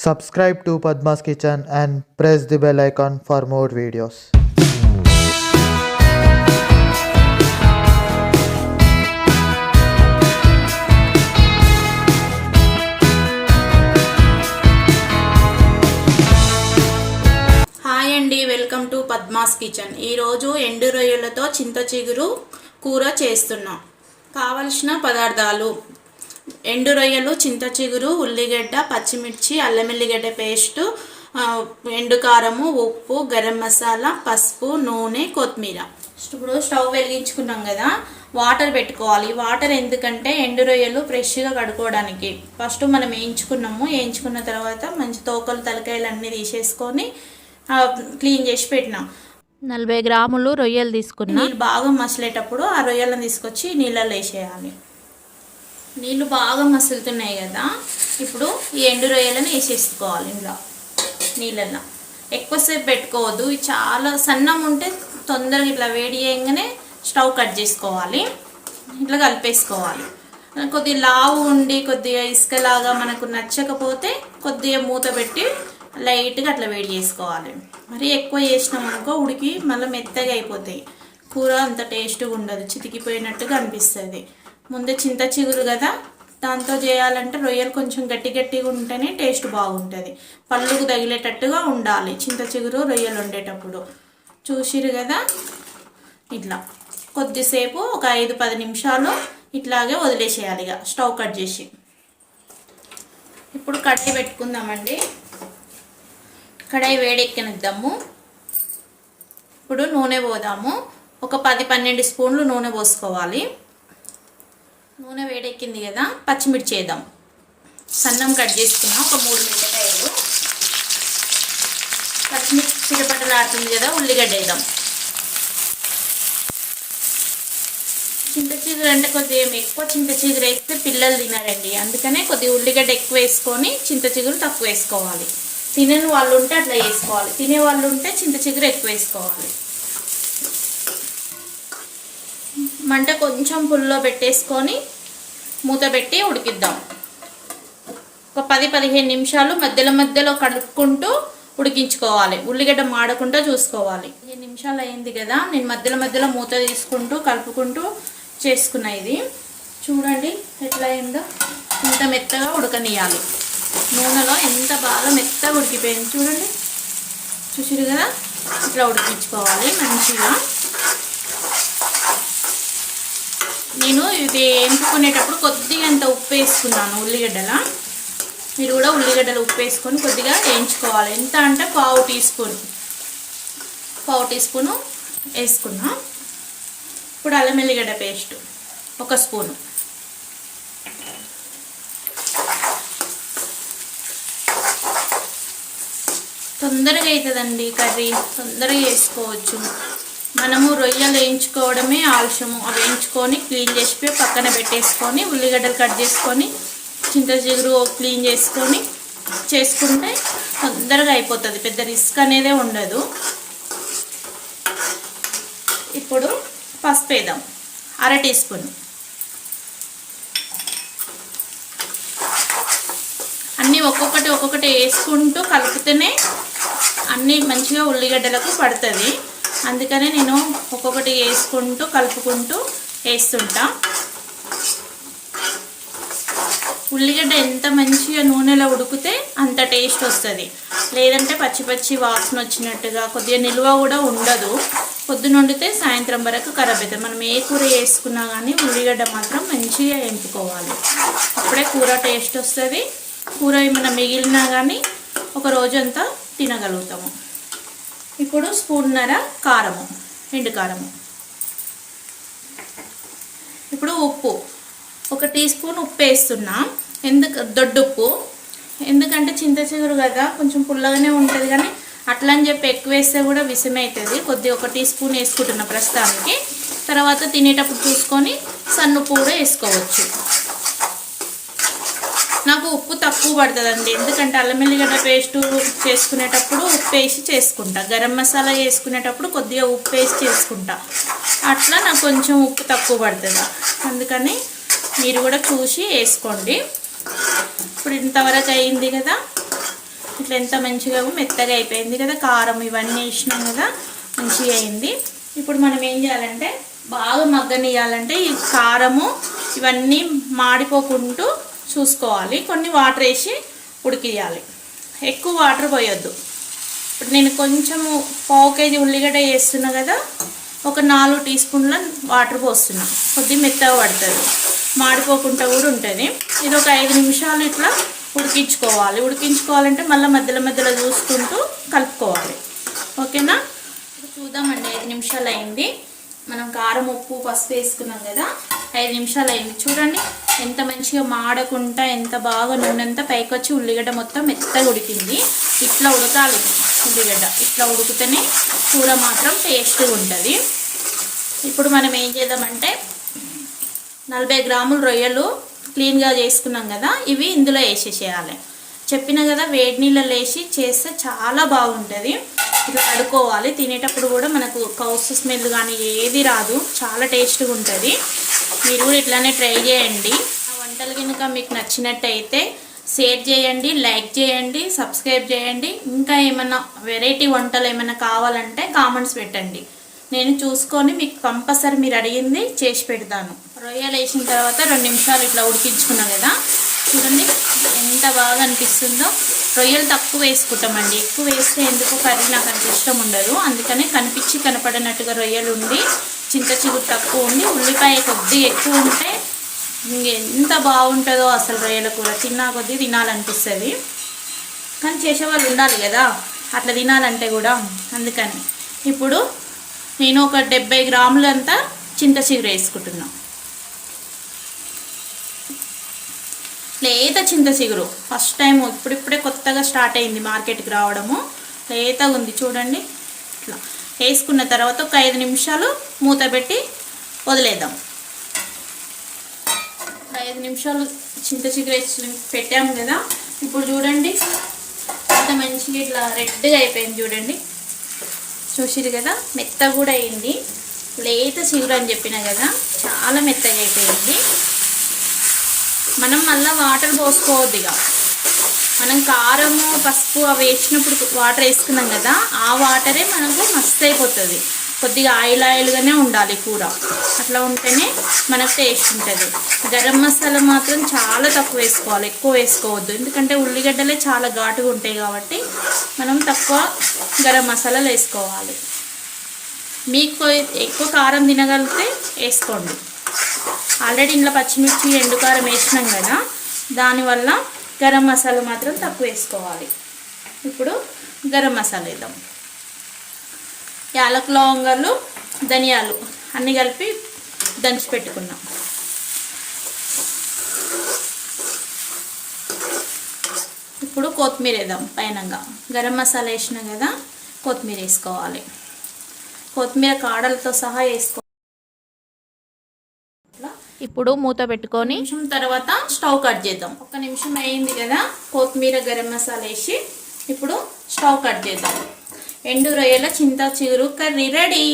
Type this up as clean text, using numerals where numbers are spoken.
Subscribe to Padma's Kitchen and press the bell icon for more videos. Hi అండి, welcome to Padma's kitchen. ఈరోజు ఎండు రొయ్యలతో చింత చిగురు కూర చేస్తున్నాం. కావలసిన పదార్థాలు: ఎండు రొయ్యలు, చింత చిగురు, ఉల్లిగడ్డ, పచ్చిమిర్చి, అల్లం ఎల్లిగడ్డ పేస్టు, ఎండు కారము, ఉప్పు, గరం మసాలా, పసుపు, నూనె, కొత్తిమీర. ఇప్పుడు స్టవ్ వెలిగించుకున్నాం కదా, వాటర్ పెట్టుకోవాలి. వాటర్ ఎందుకంటే ఎండు రొయ్యలు ఫ్రెష్గా కడుక్కోవడానికి. ఫస్ట్ మనం వేయించుకున్న తర్వాత మంచి తోకలు తలకాయలు అన్నీ తీసేసుకొని క్లీన్ చేసి పెట్టినాం. 40 గ్రాములు రొయ్యలు తీసుకున్నాం. నీళ్ళు బాగా మసలేటప్పుడు ఆ రొయ్యలను తీసుకొచ్చి నీళ్ళలో వేసేయాలి. నీళ్ళు బాగా మసులుతున్నాయి కదా, ఇప్పుడు ఈ ఎండు రొయ్యలను వేసేసుకోవాలి. ఇంట్లో నీళ్ళల్లో ఎక్కువసేపు పెట్టుకోవద్దు. చాలా సన్నం ఉంటే తొందరగా ఇట్లా వేడి చేయగానే స్టవ్ కట్ చేసుకోవాలి. ఇట్లా కలిపేసుకోవాలి. కొద్దిగా లావు ఉండి కొద్దిగా ఇసుకలాగా మనకు నచ్చకపోతే కొద్దిగా మూత పెట్టి లైట్గా అట్లా వేడి చేసుకోవాలి. మరి ఎక్కువ చేసినాం అనుకో ఉడికి మళ్ళీ మెత్తగా అయిపోతాయి. కూర అంత టేస్ట్గా ఉండదు, చితికిపోయినట్టుగా అనిపిస్తుంది. ముందే చింత చిగురు కదా, దాంతో చేయాలంటే రొయ్యలు కొంచెం గట్టిగా ఉంటేనే టేస్ట్ బాగుంటుంది. పళ్ళుకు తగిలేటట్టుగా ఉండాలి చింత చిగురు రొయ్యలు వండేటప్పుడు. చూసిరు కదా, ఇట్లా కొద్దిసేపు ఒక 5-10 నిమిషాలు ఇట్లాగే వదిలేసేయాలి. ఇక స్టవ్ కట్ చేసి ఇప్పుడు కడాయి పెట్టుకుందామండి. కడాయి వేడెక్కనిద్దాము. ఇప్పుడు నూనె పోదాము. ఒక 10-12 స్పూన్లు నూనె పోసుకోవాలి. నూనె వేడెక్కింది కదా, పచ్చిమిర్చి వేద్దాం. సన్నం కట్ చేసుకున్నాం. ఒక 3 మిరపకాయలు. పచ్చిమిర్చి చిటపటలాడుతుంది కదా, ఉల్లిగడ్డ వేద్దాం. చింత చిగురు అంటే కొద్దిగా ఎక్కువ చింత చిగురు వేస్తే పిల్లలు తినారండి, అందుకనే కొద్దిగా ఉల్లిగడ్డ ఎక్కువ వేసుకొని చింత చిగురు తక్కువ వేసుకోవాలి. తినని వాళ్ళు ఉంటే అట్లా వేసుకోవాలి, తినే వాళ్ళు ఉంటే చింత చిగురు ఎక్కువ వేసుకోవాలి. మంట కొంచెం పుల్లో పెట్టేసుకొని మూత పెట్టి ఉడికిద్దాం. ఒక 10-15 నిమిషాలు మధ్యలో కలుపుకుంటూ ఉడికించుకోవాలి. ఉల్లిగడ్డ మాడకుండా చూసుకోవాలి. 15 నిమిషాలు అయింది కదా, నేను మధ్యలో మూత తీసుకుంటూ కలుపుకుంటూ చేసుకున్నా. ఇది చూడండి ఎట్లా అయిందో. ఇంత మెత్తగా ఉడకనియాలి. నూనెలో ఎంత బాగా మెత్తగా ఉడికిపోయింది చూడండి. చూసిరు కదా, ఇట్లా ఉడికించుకోవాలి మంచిగా. నేను ఇది వేయించుకునేటప్పుడు కొద్దిగా అంత ఉప్పు వేసుకున్నాను ఉల్లిగడ్డల. మీరు కూడా ఉల్లిగడ్డలు ఉప్పు వేసుకొని కొద్దిగా వేయించుకోవాలి. ఎంత అంటే పావు టీ స్పూను వేసుకున్నా. ఇప్పుడు అల్లం ఎల్లిగడ్డ పేస్ట్ 1 స్పూను. తొందరగా అవుతుందండి కర్రీ, తొందరగా వేసుకోవచ్చు. మనము రొయ్యలు వేయించుకోవడమే ఆలస్యము. అవి వేయించుకొని క్లీన్ చేసి పక్కన పెట్టేసుకొని ఉల్లిగడ్డలు కట్ చేసుకొని చింత చిగురు క్లీన్ చేసుకొని చేసుకుంటే తొందరగా అయిపోతుంది. పెద్ద రిస్క్ అనేదే ఉండదు. ఇప్పుడు పసుపు వేద్దాం 1/2 టీ స్పూన్. అన్నీ ఒక్కొక్కటి వేసుకుంటూ కలిపితేనే అన్నీ మంచిగా ఉల్లిగడ్డలకు పడుతుంది. అందుకనే నేను ఒక్కొక్కటి వేసుకుంటూ కలుపుకుంటూ వేస్తుంటా. ఉల్లిగడ్డ ఎంత మంచిగా నూనెలో ఉడికితే అంత టేస్ట్ వస్తుంది. లేదంటే పచ్చి వాసన వచ్చినట్టుగా కొద్దిగా నిల్వ కూడా ఉండదు. పొద్దున వండితే సాయంత్రం వరకు ఖరాబ్ అవుతుంది. మనం ఏ కూర వేసుకున్నా కానీ ఉల్లిగడ్డ మాత్రం మంచిగా వేపుకోవాలి. అప్పుడే కూర టేస్ట్ వస్తుంది. కూర ఏమైనా మిగిలినా కానీ ఒక రోజంతా తినగలుగుతాము. ఇప్పుడు 1.5 స్పూన్ కారము, ఎండు కారము. ఇప్పుడు ఉప్పు 1 టీ స్పూన్ ఉప్పు వేస్తున్నా. దొడ్డుప్పు. ఎందుకంటే చింత చిగురు కదా కొంచెం పుల్లగానే ఉంటుంది, కానీ అట్లా అని చెప్పి ఎక్కువ వేస్తే కూడా విషమవుతుంది. కొద్దిగా 1 టీ స్పూన్ వేసుకుంటున్నా ప్రస్తుతానికి. తర్వాత తినేటప్పుడు చూసుకొని సన్నుప్పు కూడా వేసుకోవచ్చు. నాకు ఉప్పు తక్కువ పడుతుందండి, ఎందుకంటే అల్లం ఎల్లిగడ్డ పేస్టు చేసుకునేటప్పుడు ఉప్పు వేసి చేసుకుంటా. గరం మసాలా వేసుకునేటప్పుడు కొద్దిగా ఉప్పు వేసి చేసుకుంటా. అట్లా నాకు కొంచెం ఉప్పు తక్కువ పడుతుంది. అందుకని మీరు కూడా చూసి వేసుకోండి. ఇప్పుడు ఇంతవరకు అయింది కదా, ఇట్లా ఎంత మంచిగా మెత్తగా అయిపోయింది కదా. కారం ఇవన్నీ వేసినాం కదా, మంచిగా అయింది. ఇప్పుడు మనం ఏం చేయాలంటే బాగా మగ్గనియాలంటే ఈ కారము ఇవన్నీ మాడిపోకుంటూ చూసుకోవాలి. కొన్ని వాటర్ వేసి ఉడికియాలి, ఎక్కువ వాటర్ పోయొద్దు. ఇప్పుడు నేను కొంచెము 1/2 కేజీ ఉల్లిగడ్డ వేస్తున్నా కదా, ఒక 4 టీ స్పూన్ల వాటర్ పోస్తున్నా. కొద్దిగా మెత్తగా పడుతుంది, మాడిపోకుండా కూడా ఉంటుంది. ఇది ఒక 5 నిమిషాలు ఇట్లా ఉడికించుకోవాలి. ఉడికించుకోవాలంటే మళ్ళీ మధ్యలో మధ్యలో చూసుకుంటూ కలుపుకోవాలి. ఓకేనా? చూద్దామండి. 5 నిమిషాలు అయింది. మనం కారం ఉప్పు పసుపు వేసుకున్నాం కదా, 5 నిమిషాలు అయింది. చూడండి ఎంత మంచిగా మాడకుండా ఎంత బాగా నూనె అంతా పైకి వచ్చి ఉల్లిగడ్డ మొత్తం మెత్తగా ఉడికింది. ఇట్లా ఉడకాలి ఉల్లిగడ్డ, ఇట్లా ఉడికితేనే కూర మాత్రం టేస్ట్గా ఉంటుంది. ఇప్పుడు మనం ఏం చేద్దామంటే 40 గ్రాముల రొయ్యలు క్లీన్గా చేసుకున్నాం కదా, ఇవి ఇందులో వేసేసేయాలి. చెప్పిన కదా వేడి నీళ్ళలో వేసి చేస్తే చాలా బాగుంటుంది. ఇట్లా కడుక్కోవాలి. తినేటప్పుడు కూడా మనకు కౌసు స్మెల్ కానీ ఏది రాదు, చాలా టేస్ట్గా ఉంటుంది. మీరు కూడా ఇట్లానే ట్రై చేయండి. ఆ వంటలు కనుక మీకు నచ్చినట్టయితే షేర్ చేయండి, లైక్ చేయండి, సబ్స్క్రైబ్ చేయండి. ఇంకా ఏమైనా వెరైటీ వంటలు ఏమైనా కావాలంటే కామెంట్స్ పెట్టండి. నేను చూసుకొని మీకు కంపల్సరీ మీరు అడిగింది చేసి పెడతాను. రొయ్యలు వేసిన తర్వాత 2 నిమిషాలు ఇట్లా ఉడికించుకున్నాం కదా, చూడండి ఎంత బాగా అనిపిస్తుందో. రొయ్యలు తక్కువ వేసుకుంటామండి, ఎక్కువ వేస్తే ఎందుకో కర్రీ నాకు అంత ఇష్టం ఉండదు. అందుకనే కనిపించి కనపడినట్టుగా రొయ్యలు ఉండి, చింత చిగురు తక్కువ ఉండి, ఉల్లిపాయ కొద్దిగా ఎక్కువ ఉంటే ఎంత బాగుంటుందో అసలు. రొయ్యల కూర తిన్నా కొద్దీ తినాలనిపిస్తుంది, కానీ చేసేవాళ్ళు ఉండాలి కదా అట్లా తినాలంటే కూడా. అందుకని ఇప్పుడు నేను ఒక 70 గ్రాములంతా చింత చిగురు వేసుకుంటున్నాను. లేత చింత చిగురు ఫస్ట్ టైం, ఇప్పుడిప్పుడే కొత్తగా స్టార్ట్ అయింది మార్కెట్కి రావడము. లేతగా ఉంది చూడండి. ఇట్లా వేసుకున్న తర్వాత ఒక 5 నిమిషాలు మూత పెట్టి వదిలేద్దాం. 5 నిమిషాలు చింత చిగురు వేసి పెట్టాము కదా. ఇప్పుడు చూడండి అంత మంచిగా ఇట్లా రెడ్గా అయిపోయింది చూడండి. చూసిరు కదా, మెత్తగా కూడా అయింది. లేత చిగురు అని చెప్పిన కదా, చాలా మెత్తగా అయిపోయింది. మనం మళ్ళీ వాటర్ పోసుకోవద్దు. ఇక మనం కారము పసుపు అవి వేసినప్పుడు వాటర్ వేసుకున్నాం కదా, ఆ వాటరే మనకు మస్తు అయిపోతుంది. కొద్దిగా ఆయిల్గానే ఉండాలి కూర, అట్లా ఉంటేనే మనకు టేస్ట్ ఉంటుంది. గరం మసాలా మాత్రం చాలా తక్కువ వేసుకోవాలి, ఎక్కువ వేసుకోవద్దు. ఎందుకంటే ఉల్లిగడ్డలే చాలా ఘాటుగా ఉంటాయి కాబట్టి మనం తక్కువ గరం మసాలాలు వేసుకోవాలి. మీకు ఎక్కువ కారం తినగలిగితే వేసుకోండి. ఆల్రెడీ ఇంట్లో పచ్చిమిర్చి ఎండుకారం వేసినాం కదా, దానివల్ల గరం మసాలా మాత్రం తక్కువ వేసుకోవాలి. ఇప్పుడు గరం మసాలా వేద్దాం. యాలకులు, లవంగాలు, ధనియాలు అన్నీ కలిపి దంచి పెట్టుకున్నాం. ఇప్పుడు కొత్తిమీర వేద్దాం పైనంగా. గరం మసాలా వేసినాం కదా, కొత్తిమీర వేసుకోవాలి. కొత్తిమీర కాడలతో సహా వేసుకోవాలి. ఇప్పుడు మూత పెట్టుకొని నిమిషం తర్వాత స్టవ్ కట్ చేద్దాం. 1 నిమిషం అయింది కదా, కొత్తిమీర గరం మసాలా వేసి ఇప్పుడు స్టవ్ కట్ చేద్దాం. ఎండు రొయ్యల చింత చిగురు కర్రీ రెడీ.